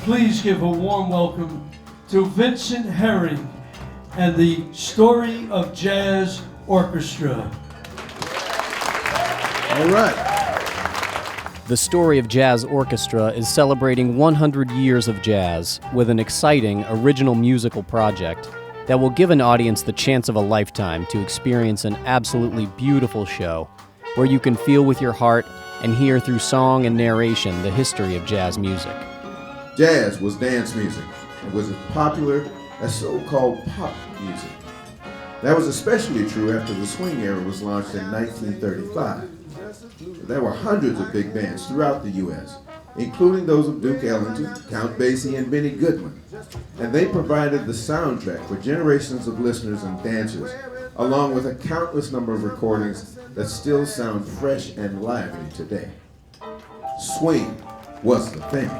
please give a warm welcome to Vincent Herring and the Story of Jazz Orchestra. All right. The Story of Jazz Orchestra is celebrating 100 years of jazz with an exciting original musical project that will give an audience the chance of a lifetime to experience an absolutely beautiful show where you can feel with your heart and hear through song and narration the history of jazz music. Jazz was dance music and was as popular as so-called pop music. That was especially true after the swing era was launched in 1935. There were hundreds of big bands throughout the U.S., including those of Duke Ellington, Count Basie, and Benny Goodman. And they provided the soundtrack for generations of listeners and dancers, along with a countless number of recordings that still sound fresh and lively today. Swing was the thing.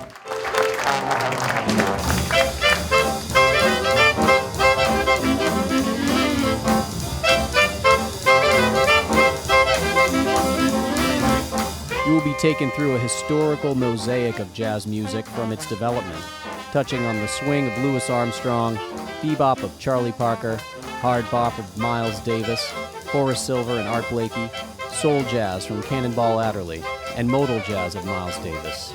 You will be taken through a historical mosaic of jazz music from its development, touching on the swing of Louis Armstrong, bebop of Charlie Parker, hard bop of Miles Davis, Horace Silver and Art Blakey, soul jazz from Cannonball Adderley, and modal jazz of Miles Davis.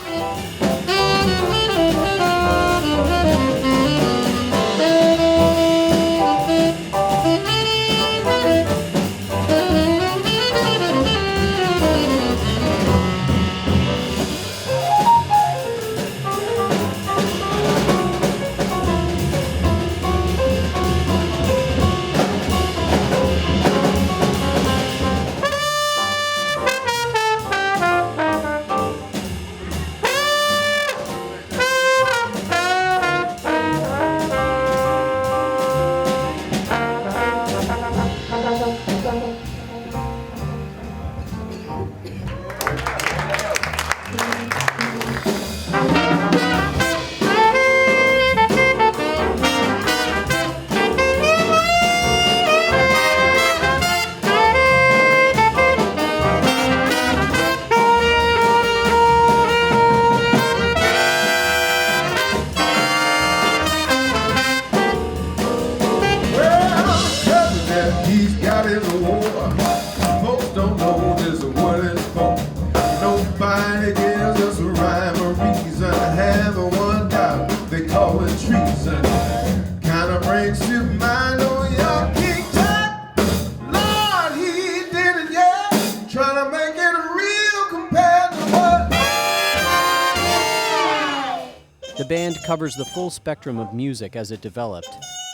The band covers the full spectrum of music as it developed,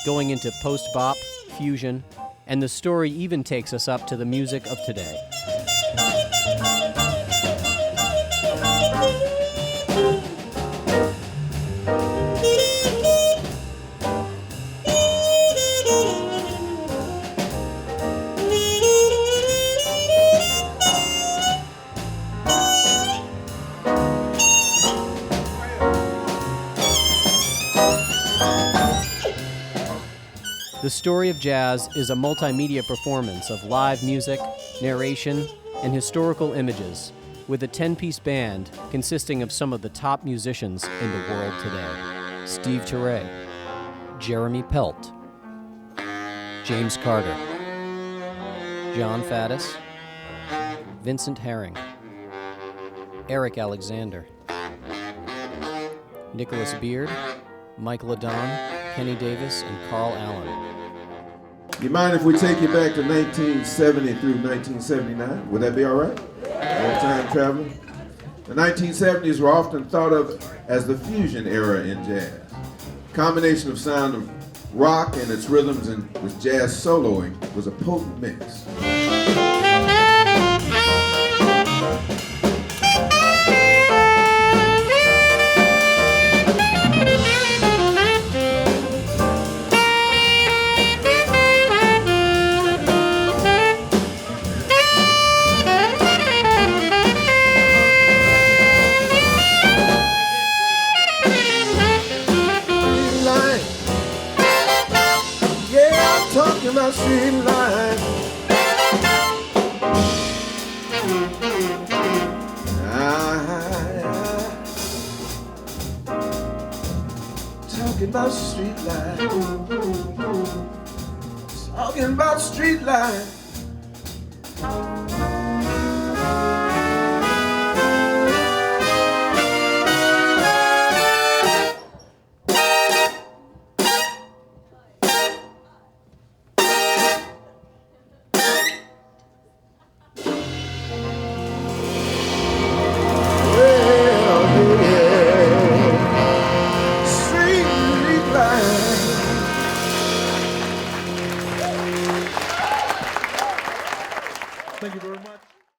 going into post-bop, fusion, and the story even takes us up to the music of today. The Story of Jazz is a multimedia performance of live music, narration, and historical images, with a 10-piece band consisting of some of the top musicians in the world today. Steve Turre, Jeremy Pelt, James Carter, John Faddis, Vincent Herring, Eric Alexander, Nicholas Beard, Michael Adon, Kenny Davis, and Carl Allen. You mind if we take you back to 1970 through 1979? Would that be all right? More time traveling? The 1970s were often thought of as the fusion era in jazz. Combination of sound of rock and its rhythms and with jazz soloing was a potent mix. My street line. talking about street life. Talking about street life.